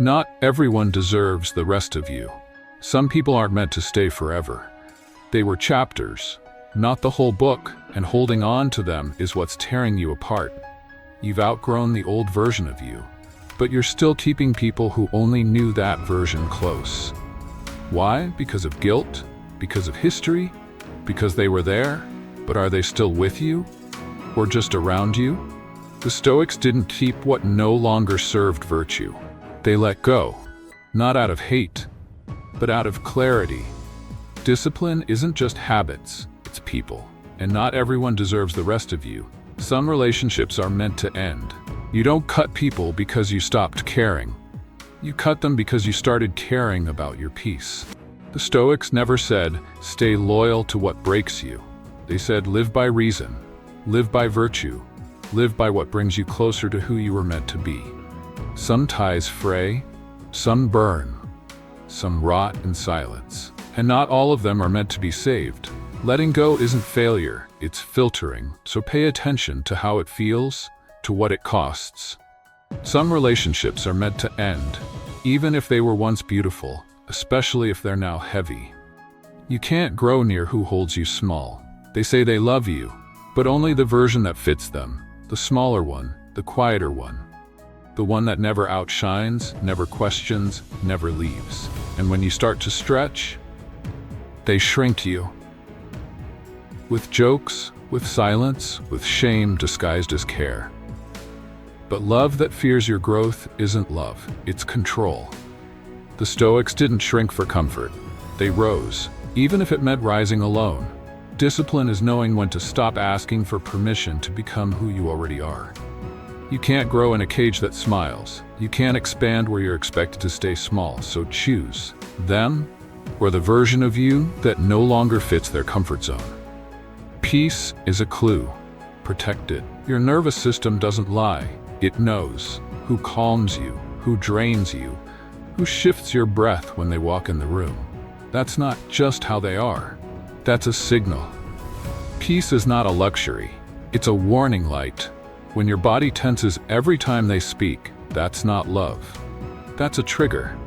Not everyone deserves the rest of you. Some people aren't meant to stay forever. They were chapters, not the whole book, and holding on to them is what's tearing you apart. You've outgrown the old version of you, but you're still keeping people who only knew that version close. Why? Because of guilt? Because of history? Because they were there? But are they still with you? Or just around you? The Stoics didn't keep what no longer served virtue. They let go, not out of hate, but out of clarity. Discipline isn't just habits, it's people. And not everyone deserves the rest of you. Some relationships are meant to end. You don't cut people because you stopped caring. You cut them because you started caring about your peace. The Stoics never said, stay loyal to what breaks you. They said, live by reason, live by virtue, live by what brings you closer to who you were meant to be. Some ties fray, some burn, some rot in silence. And not all of them are meant to be saved. Letting go isn't failure, it's filtering, so pay attention to how it feels, to what it costs. Some relationships are meant to end, even if they were once beautiful, especially if they're now heavy. You can't grow near who holds you small. They say they love you, but only the version that fits them, the smaller one, the quieter one. The one that never outshines, never questions, never leaves. And when you start to stretch, they shrink you. With jokes, with silence, with shame disguised as care. But love that fears your growth isn't love, it's control. The Stoics didn't shrink for comfort. They rose, even if it meant rising alone. Discipline is knowing when to stop asking for permission to become who you already are. You can't grow in a cage that smiles. You can't expand where you're expected to stay small, so choose them or the version of you that no longer fits their comfort zone. Peace is a clue. Protect it. Your nervous system doesn't lie. It knows who calms you, who drains you, who shifts your breath when they walk in the room. That's not just how they are. That's a signal. Peace is not a luxury. It's a warning light. When your body tenses every time they speak, that's not love. That's a trigger.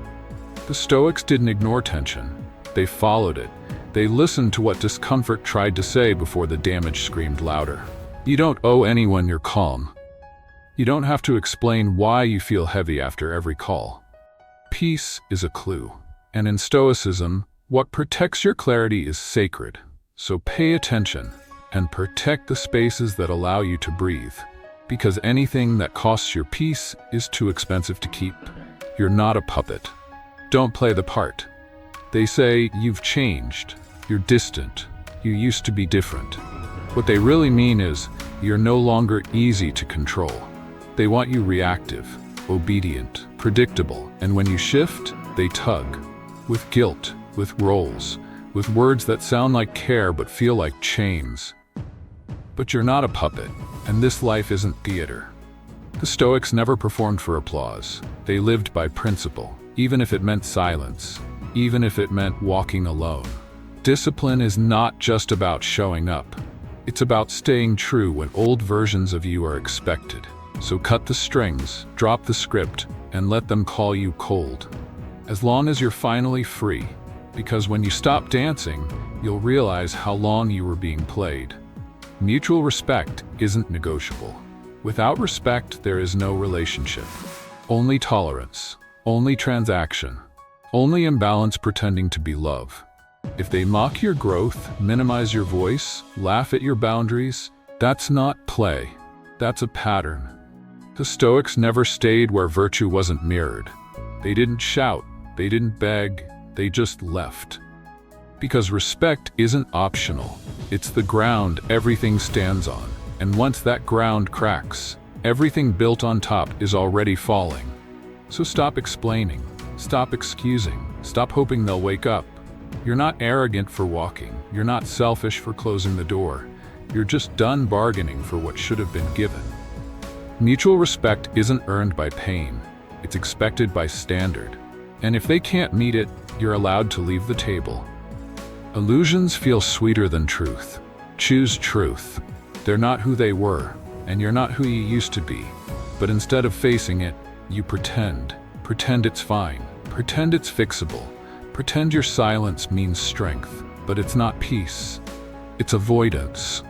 The Stoics didn't ignore tension. They followed it. They listened to what discomfort tried to say before the damage screamed louder. You don't owe anyone your calm. You don't have to explain why you feel heavy after every call. Peace is a clue. And in Stoicism, what protects your clarity is sacred. So pay attention and protect the spaces that allow you to breathe. Because anything that costs your peace is too expensive to keep. You're not a puppet. Don't play the part. They say you've changed, you're distant, you used to be different. What they really mean is you're no longer easy to control. They want you reactive, obedient, predictable, and when you shift, they tug. With guilt, with roles, with words that sound like care but feel like chains. But you're not a puppet, and this life isn't theater. The Stoics never performed for applause. They lived by principle, even if it meant silence, even if it meant walking alone. Discipline is not just about showing up. It's about staying true when old versions of you are expected. So cut the strings, drop the script, and let them call you cold. As long as you're finally free, because when you stop dancing, you'll realize how long you were being played. Mutual respect isn't negotiable. Without respect, there is no relationship. Only tolerance, only transaction, only imbalance pretending to be love. If they mock your growth, minimize your voice, laugh at your boundaries, that's not play. That's a pattern. The Stoics never stayed where virtue wasn't mirrored. They didn't shout, they didn't beg, they just left. Because respect isn't optional. It's the ground everything stands on. And once that ground cracks, everything built on top is already falling. So stop explaining, stop excusing, stop hoping they'll wake up. You're not arrogant for walking. You're not selfish for closing the door. You're just done bargaining for what should have been given. Mutual respect isn't earned by pain. It's expected by standard. And if they can't meet it, you're allowed to leave the table. Illusions feel sweeter than truth. Choose truth. They're not who they were, and you're not who you used to be. But instead of facing it, you pretend Pretend it's fine. Pretend it's fixable. Pretend your silence means strength, but it's not peace. It's avoidance.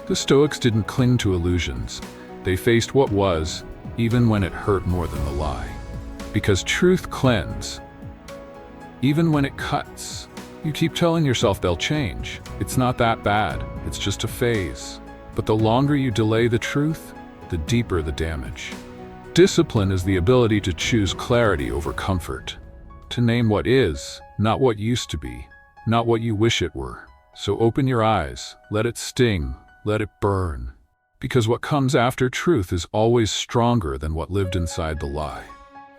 The Stoics didn't cling to illusions. They faced what was, even when it hurt more than the lie. Because truth cleanses. Even when it cuts. You keep telling yourself they'll change. It's not that bad. It's just a phase. But the longer you delay the truth, the deeper the damage. Discipline is the ability to choose clarity over comfort. To name what is, not what used to be, not what you wish it were. So open your eyes, let it sting, let it burn. Because what comes after truth is always stronger than what lived inside the lie.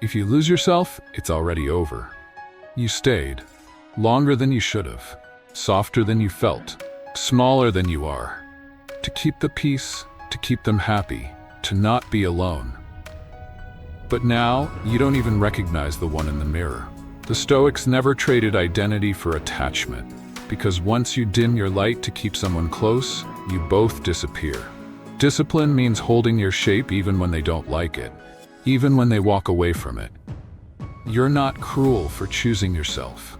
If you lose yourself, it's already over. You stayed. Longer than you should have. Softer than you felt. Smaller than you are. To keep the peace, to keep them happy, to not be alone. But now, you don't even recognize the one in the mirror. The Stoics never traded identity for attachment, because once you dim your light to keep someone close, you both disappear. Discipline means holding your shape even when they don't like it, even when they walk away from it. You're not cruel for choosing yourself.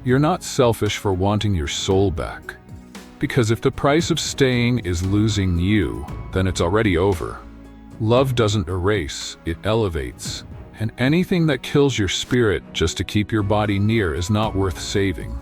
You're not selfish for wanting your soul back. Because if the price of staying is losing you, then it's already over. Love doesn't erase, it elevates. And anything that kills your spirit just to keep your body near is not worth saving.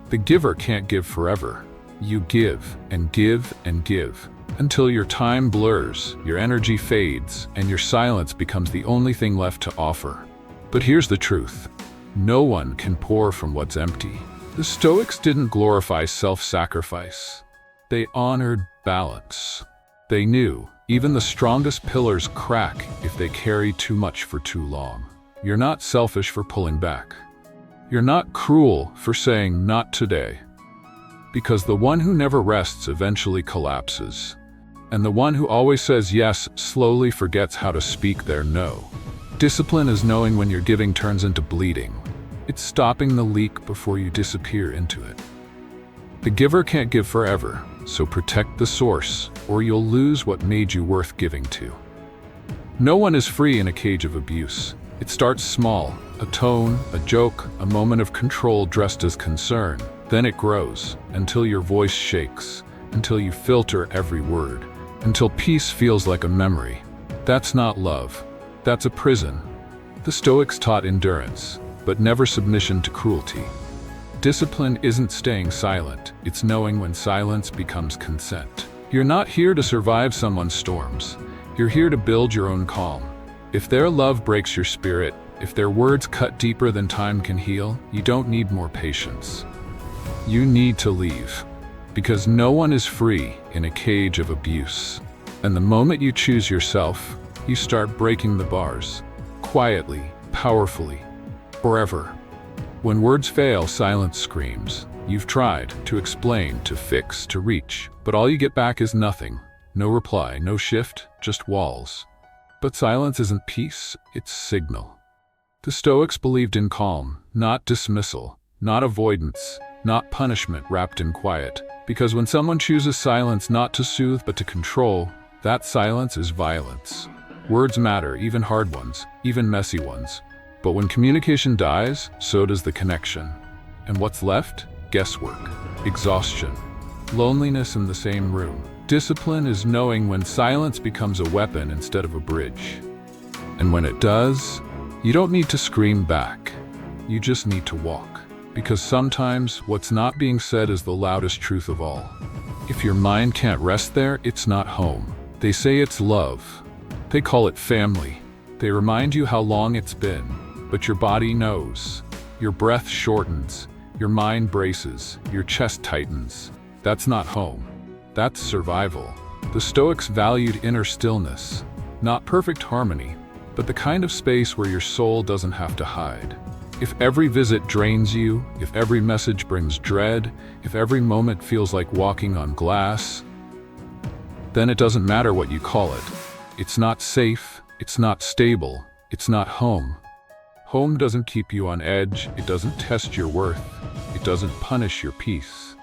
The giver can't give forever. You give and give and give, until your time blurs, your energy fades, and your silence becomes the only thing left to offer. But here's the truth. No one can pour from what's empty. The Stoics didn't glorify self-sacrifice. They honored balance. They knew even the strongest pillars crack if they carry too much for too long. You're not selfish for pulling back. You're not cruel for saying not today. Because the one who never rests eventually collapses. And the one who always says yes slowly forgets how to speak their no. Discipline is knowing when your giving turns into bleeding. It's stopping the leak before you disappear into it. The giver can't give forever, so protect the source, or you'll lose what made you worth giving to. No one is free in a cage of abuse. It starts small, a tone, a joke, a moment of control dressed as concern. Then it grows, until your voice shakes, until you filter every word, until peace feels like a memory. That's not love. That's a prison. The Stoics taught endurance, but never submission to cruelty. Discipline isn't staying silent, it's knowing when silence becomes consent. You're not here to survive someone's storms. You're here to build your own calm. If their love breaks your spirit, if their words cut deeper than time can heal, you don't need more patience. You need to leave. Because no one is free in a cage of abuse. And the moment you choose yourself, you start breaking the bars. Quietly, powerfully, forever. When words fail, silence screams. You've tried to explain, to fix, to reach, but all you get back is nothing. No reply, no shift, just walls. But silence isn't peace, it's signal. The Stoics believed in calm, not dismissal, not avoidance, not punishment wrapped in quiet. Because when someone chooses silence not to soothe but to control, that silence is violence. Words matter, even hard ones, even messy ones. But when communication dies, so does the connection. And what's left? Guesswork, exhaustion, loneliness in the same room. Discipline is knowing when silence becomes a weapon instead of a bridge. And when it does, you don't need to scream back. You just need to walk. Because sometimes what's not being said is the loudest truth of all. If your mind can't rest there, it's not home. They say it's love. They call it family. They remind you how long it's been. But your body knows. Your breath shortens. Your mind braces. Your chest tightens. That's not home. That's survival. The Stoics valued inner stillness. Not perfect harmony, but the kind of space where your soul doesn't have to hide. If every visit drains you, if every message brings dread, if every moment feels like walking on glass, then it doesn't matter what you call it. It's not safe, it's not stable, it's not home. Home doesn't keep you on edge, it doesn't test your worth, it doesn't punish your peace.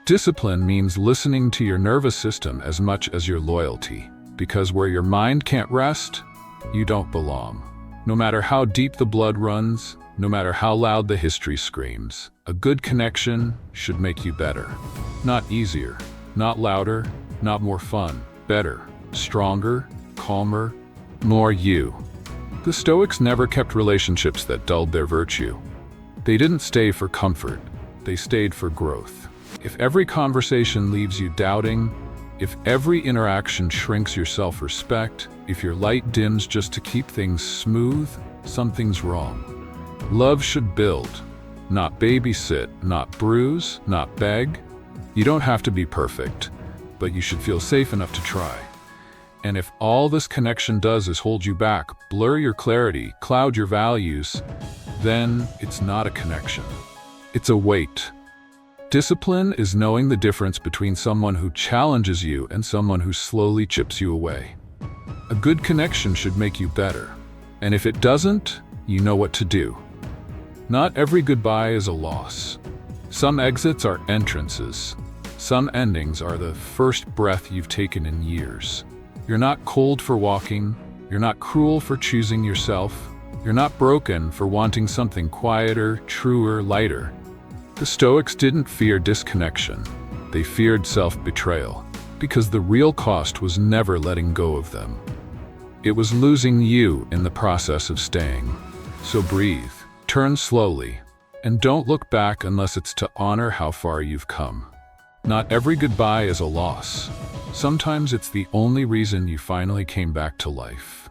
Discipline means listening to your nervous system as much as your loyalty, because where your mind can't rest, you don't belong. No matter how deep the blood runs, no matter how loud the history screams, a good connection should make you better. Not easier, not louder, not more fun. Better, stronger, calmer, more you. The Stoics never kept relationships that dulled their virtue. They didn't stay for comfort, they stayed for growth. If every conversation leaves you doubting, if every interaction shrinks your self-respect, if your light dims just to keep things smooth, something's wrong. Love should build, not babysit, not bruise, not beg. You don't have to be perfect, but you should feel safe enough to try. And if all this connection does is hold you back, blur your clarity, cloud your values, then it's not a connection. It's a weight. Discipline is knowing the difference between someone who challenges you and someone who slowly chips you away. A good connection should make you better. And if it doesn't, you know what to do. Not every goodbye is a loss. Some exits are entrances. Some endings are the first breath you've taken in years. You're not cold for walking. You're not cruel for choosing yourself. You're not broken for wanting something quieter, truer, lighter. The Stoics didn't fear disconnection. They feared self-betrayal, because the real cost was never letting go of them. It was losing you in the process of staying. So breathe, turn slowly, and don't look back unless it's to honor how far you've come. Not every goodbye is a loss. Sometimes it's the only reason you finally came back to life.